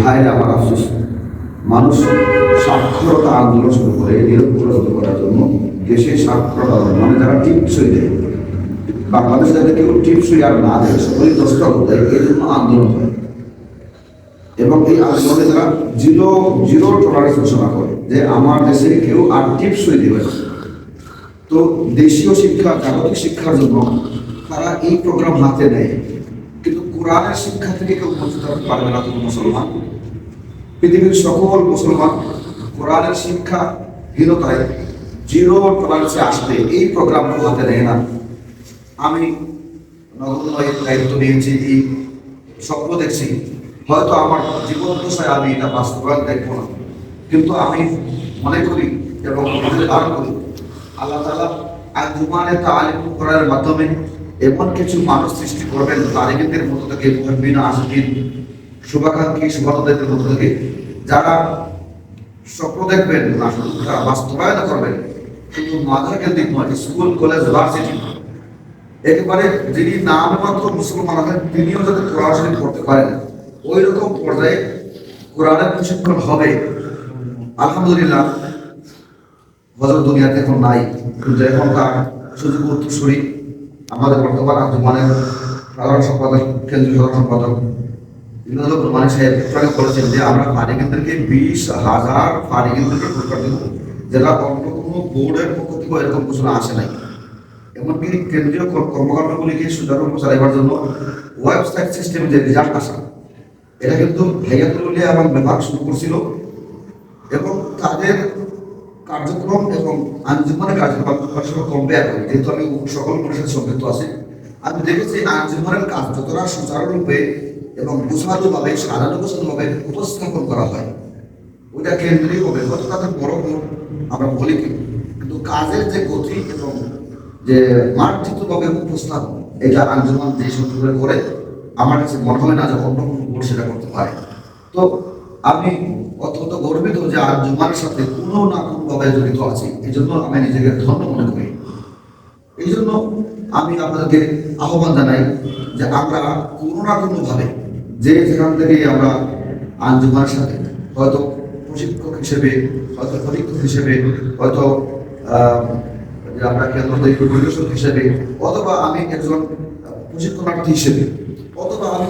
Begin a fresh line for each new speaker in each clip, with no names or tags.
হায় আমার আফসোস, মানুষ সাক্ষরতা আন্দোলন শুরু করে নিরক্ষরতা দূর করার জন্য দেশে সাক্ষরতা মানে যারা টিপসই দেয়, বাংলাদেশে যাতে কেউ টিপসই আর না দেয়, সকলেই দস্তক দেয়, এই জন্য আন্দোলন হয়। এবং এই আন্দোলনে তারা জিরো জিরো টলারেন্স ঘোষণা করে যে আমার দেশে কেউ আর টিপসই দেবে না। তো দেশীয় শিক্ষা, জাগতিক শিক্ষার জন্য তারা এই প্রোগ্রাম হাতে নেয়, কিন্তু কোরআনের শিক্ষা থেকে কেউ বঞ্চিত হতে পারবে না। কোনো মুসলমান, পৃথিবীর সকল মুসলমান কোরআনের শিক্ষা হীনতায় জিরো টলারেন্সে আসতে এই প্রোগ্রামগুলো হাতে নেয় না। আমি নগর দায়িত্ব নিয়েছি, এই স্বপ্ন দেখছি, হয়তো আমার জীবন দশায় আমি এটা বাস্তবায়ন দেখবো না, কিন্তু আমি মনে করি এবং ধারণ করি আল্লাহ তাআলা আঞ্জুমানে তালিম করার মাধ্যমে এমন কিছু মানুষ সৃষ্টি করবেন তালিমদের মতো থেকে, মুহিব্বিন আশিকিন, শুভাকাঙ্ক্ষী শুভানুদ্দায়ীদের মতো থেকে, যারা স্বপ্ন দেখবেন না শুধু তারা বাস্তবায়ন করবেন, কিন্তু মাদ্রাসা কেন্দ্রিক নয়, স্কুল কলেজ ভার্সিটি একেবারে যিনি নামে মাত্র মুসলমান আছেন তিনিও যাতে কোরআন শরীফ পড়তে পারেন ওই রকম পর্যায়ে কোরআনের প্রশিক্ষণ হবে। আলহামদুলিল্লাহ হযরত দুনিয়াতে এখন নাই, কিন্তু এখন তার সুযোগ উত্তরসূরি আমাদের বর্তমান আঞ্জুমানের সাধারণ সম্পাদক, কেন্দ্রীয় সাধারণ সম্পাদক ইমদাদুল রহমান সাহেব একটু বলেছেন যে আমরা ফারিগিনদেরকে 20,000 ফারিগিনদেরকে পুরস্কার দেব, যেটা অন্য কোনো বোর্ডের পক্ষ থেকে এরকম ঘোষণা আসে নাই। এমনকি কেন্দ্রীয় কর্মকাণ্ডগুলিকে সুচারুরূপে চালাইবার জন্য ওয়েবসাইট সিস্টেমে যে রেজাল্ট আসা, এটা কিন্তু হাইয়াতুল উলিয়া এবং বিভাগ শুরু করছিল, এবং তাদের কার্যক্রম এবং আঞ্জুমানের কার্যক্রম সঙ্গে কম্পেয়ার করি, যেহেতু আমি সকল মানুষের সম্পৃক্ত আছি, আমি দেখেছি আঞ্জুমানের কাজ যতটা সুচারুরূপে এবং গোছালোভাবে সাজানো গোছানোভাবে উপস্থাপন করা হয়, ওইটা কেন্দ্রীয় হবে, হয়তো তাদের বড় আমরা বলি, কিন্তু কাজের যে গতি এবং যে মার্জিতভাবে উপস্থাপন, এটা আঞ্জুমান যে সুন্দর করে আমার কাছে মনে হয় না যে অন্য কোনো বোর্ড সেটা করতে পারে। তো আমি অত্যন্ত গর্বিত যে আঞ্জুমানের সাথে কোনো না কোনোভাবে জড়িত আছি, এই জন্য আমি নিজেকে ধন্য মনে করি। এই জন্য আমি আপনাদেরকে আহ্বান জানাই যে আমরা কোনো না কোনোভাবে যে যেখান থেকে আমরা আঞ্জুমানের সাথে হয়তো প্রশিক্ষক হিসেবে, হয়তো পরীক্ষক হিসেবে, হয়তো আমরা কেন্দ্র পরিদর্শক হিসেবে, অথবা আমি একজন প্রশিক্ষণার্থী হিসেবে, অথবা আমি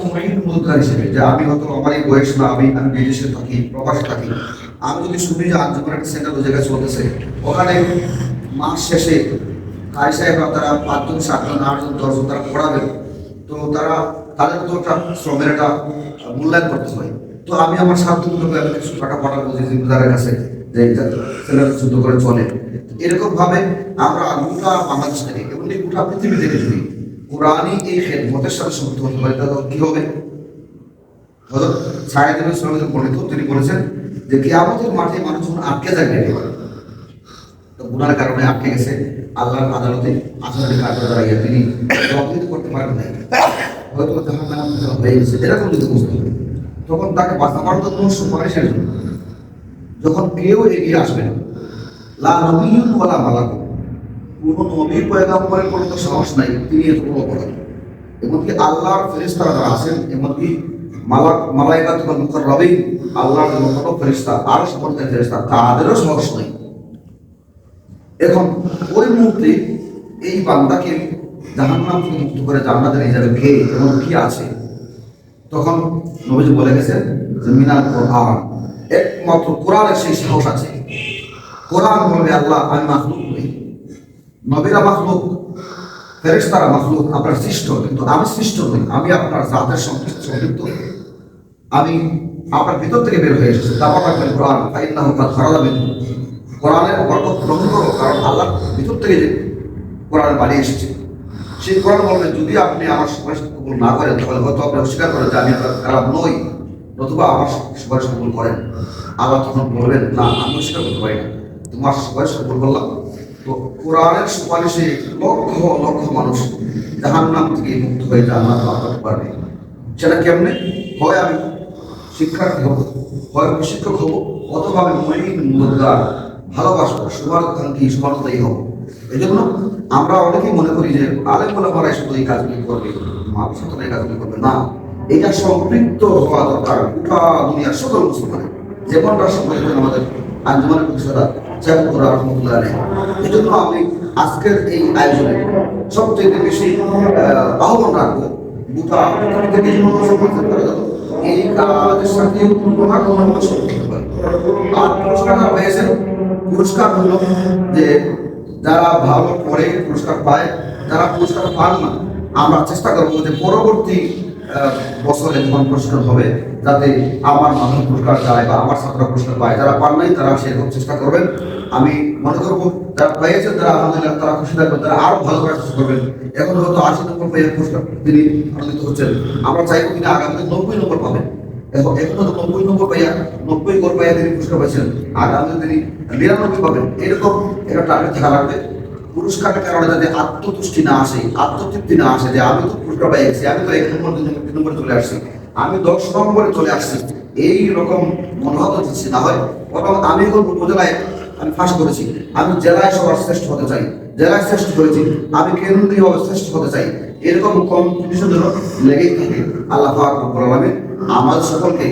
মহিলা হিসেবে, যে আমি হয়তো আমার এই বয়স না, আমি বিদেশে থাকি, প্রবাসে থাকি, আমি যদি শুনি যে আঞ্জুমানের একটা সেন্টার ওই জায়গায় চলতেছে, ওখানে মাস শেষে কারি সাহেবরা তারা 5 জন 7 জন 8 জন 10 জন তারা পড়াবেন, তো তারা তাদের তো একটা শ্রমের একটা মূল্যায়ন করতে হয়। তো আমি আমার সাধ্য মতো আমি কিছু টাকা পাঠাবো যে জিম্মেদারের কাছে, যে ছেলেরা যুদ্ধ করে চলে। এরকম ভাবে আমরা গোটা বাংলাদেশ থেকে এবং গোটা পৃথিবী থেকে যদি কোরআনই এই খেদমতের সাথে সম্পৃক্ত হতে পারে, তাহলে কি হবে? হযরত সাইয়েদ ইবনে সুলাইমান বর্ণিত, তিনি বলেছেন যে কিয়ামতের মাঠে মানুষ যখন আটকে যাবে, তো গুনার কারণে আটকে গেছে, আল্লাহর আদালতে আসামি কাঠে দাঁড়াইয়া তিনি জবাবদিহি করতে পারেন নাই, হয়তো জাহান্নাম হয়ে গেছে, এরকম যদি বুঝতে হবে, তখন তাকে বাঁচাবার জন্য সুপারিশের জন্য যখন কেউ এগিয়ে আসবে না, লা নবিয়্যুন ওয়ালা মালাকুন, কোন নবী পয়গম্বরের কোনো তো সাহস নাই, তিনি এত বড় অপরাধ, এমনকি আল্লাহর ফেরেশতারা যারা আছেন, এমনকি মালাইকাতুল মুকাররাবিন, আল্লাহর যত ফেরেশতা আর সমস্ত ফেরেশতা, তাদেরও সাহস নাই। এখন ওই মুহূর্তে এই বান্দাকে জাহান্নাম থেকে মুক্ত করে জান্নাতে নিয়ে যাবে কে এবং কি আছে? তখন নবীজি বলে গেছেন যে মিনাল কোরআন, একমাত্র কোরআনের সেই সাহস আছে। কোরআন বলবে আল্লাহ আমি মাখলুক নই, নবীরা মাখলুক, ফেরেশতারা মাখলুক, আপনার সৃষ্ট, কিন্তু আমি সৃষ্ট নই, আমি আপনার জাতের সম্পৃক্ত, আমি আপনার ভিতর থেকে বের হয়ে এসেছি। তারপর রাখবেন কোরআন ফাইন্নাহু কাদ খারাজা মিনহু, কোরআনের বরকত গ্রহণ করো, কারণ আল্লাহ ভিতর থেকে যে কোরআন বাড়ি এসেছে, সেই কোরআন বলবে যদি আপনি আমার সুপারিশ কবুল না করেন, তাহলে হয়তো আপনি অস্বীকার করেন যে আমি আপনার খারাপ নই, নতুবা আমার সুপারিশ কবুল করেন। আল্লাহ তখন বলবেন না, আমি অস্বীকার করতে পারি না, তোমার সুপারিশ কবুল করলাম। তো কোরআনের সুপারিশে লক্ষ লক্ষ মানুষ জাহান্নাম থেকে মুক্ত হয়ে জান্নাত লাভ করতে পারবে। সেটা কেমনে হয়? আমি শিক্ষার্থী হব, হয় প্রশিক্ষক হব, অথবা আমি মুমিন মুদ্দার ভালোবাসবো, শুভাকাঙ্ক্ষী শুভানুদ্দায়ী হব। এই জন্য আমরা অনেকেই মনে করি যে আলেম ওলামারাই শুধু এই কাজগুলি করবে, মানুষ এই কাজগুলি করবে না। এটা সম্পৃক্ত হওয়া দরকার গোটা দুনিয়ার সকল মুসলমান, যেমন রাষ্ট্র আমাদের আঞ্জুমানের প্রতিষ্ঠাতা শেখ রহমতুল্লাহ আলাইহি। এই জন্য আমি আজকের এই আয়োজনে সবচেয়ে বেশি আহ্বান রাখবো গোটা থেকে এই কাজের সাথে আর পুরস্কার পেয়েছেন। পুরস্কার হলো যে যারা ভালো পড়ে পুরস্কার পায়, যারা পুরস্কার পান না আমরা চেষ্টা করবো যে পরবর্তী বছরে যখন পুরস্কার হবে যাতে আমার মাধ্যমে পুরস্কার যায় বা আমার ছাত্র পুরস্কার পায়। যারা পান নাই তারা সেরকম চেষ্টা করবেন। আমি মনে করবো যারা পেয়েছেন তারা আলহামদুলিল্লাহ তারা খুশি থাকবেন, তারা আরো ভালো করার চেষ্টা করবেন। এখন হয়তো 80 নম্বর পেয়ে পুরস্কার তিনি আনন্দিত হচ্ছেন, আমরা চাইবো তিনি আগামীতে 90 নম্বর পাবেন। এখন তো 90 নম্বর পাইয়া 90 গড় পাইয়া তিনি পুরস্কার পাইছেন, আগামীতে তিনি 99 পাবেন। এরকম একটা টার্গেট থাকা লাগবে। পুরস্কারের কারণে যাতে আত্মতুষ্টি না আসে, আত্মতৃপ্তি না আসে যে আমি তো পুরস্কার পাই গেছি, আমি তো 1 নম্বর 2 নম্বরে চলে আসছি, আমি 10 নম্বরে চলে আসছি, এই রকম মনোভাব সৃষ্টি না হয়। বরং আমি এখন উপজেলায় আমি ফার্স্ট করেছি, আমি জেলায় সবার শ্রেষ্ঠ হতে চাই, জেলায় শ্রেষ্ঠ হয়েছি, আমি কেন্দ্রীয়ভাবে শ্রেষ্ঠ হতে চাই, এরকম কম্পিটিশন যেন লেগেই থাকে। আল্লাহ পাক রব্বুল আলামিন আমাদের সকলকে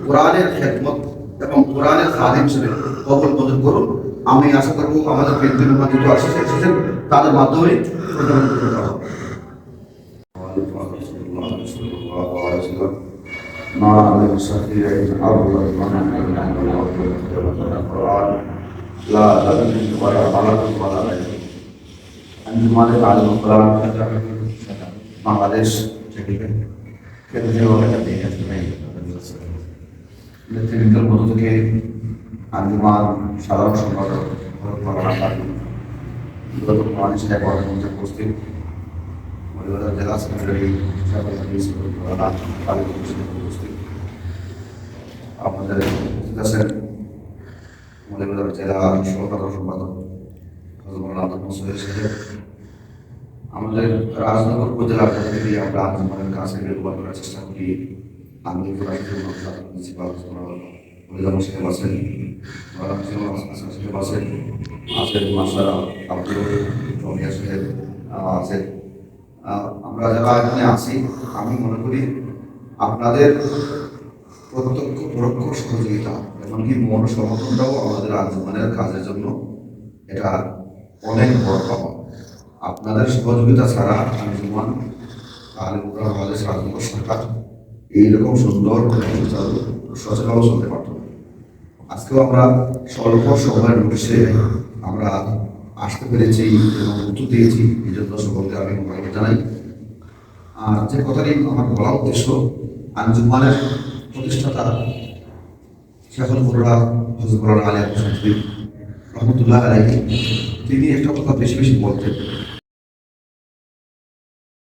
কোরআনের খেদমত এবং কোরআনের খাদিম হিসেবে কবুল মঞ্জুর করুন। আমি আশা করবো আমাদের কেন্দ্রীয় মসজিদ এসেছেন তাদের মাধ্যমে বাংলাদেশ কেন্দ্রীয় নেতৃবৃন্দের মধ্য থেকে আঞ্জুমান সাধারণ সম্পাদক উপস্থিত জেলা সেক্রেটারি উপস্থিত আমাদের উপস্থিত আছেন জেলা সাধারণ সম্পাদক আমাদের রাজনগর উপজেলার থেকে আমরা আঞ্জুমানের কাছে ব্যবহার করার চেষ্টা করি। আমি আমরা যারা এখানে আছি আমি মনে করি আপনাদের প্রত্যক্ষ পরোক্ষ সহযোগিতা এমনকি মন সমর্থনটাও আমাদের আঞ্জুমানের কাজের জন্য এটা অনেক বড় পাওয়া। আপনাদের সহযোগিতা ছাড়া আঞ্জুমান আমাদের রাজনগর সরকার এইরকম সুন্দর সচেতনও চলতে পারত। আজকেও আমরা স্বল্প সময়ের নোটিশে আমরা আসতে পেরেছি এবং উত্তর দিয়েছি, এই জন্য সকলকে আমি ধন্যবাদ জানাই। আর যে কথাটি আমার বলা উদ্দেশ্য, আঞ্জুমানের প্রতিষ্ঠাতা শেখুল মুররা হযরত আলী রহমতুল্লাহ আলাইহি তিনি একটা কথা বেশি বেশি বলতেন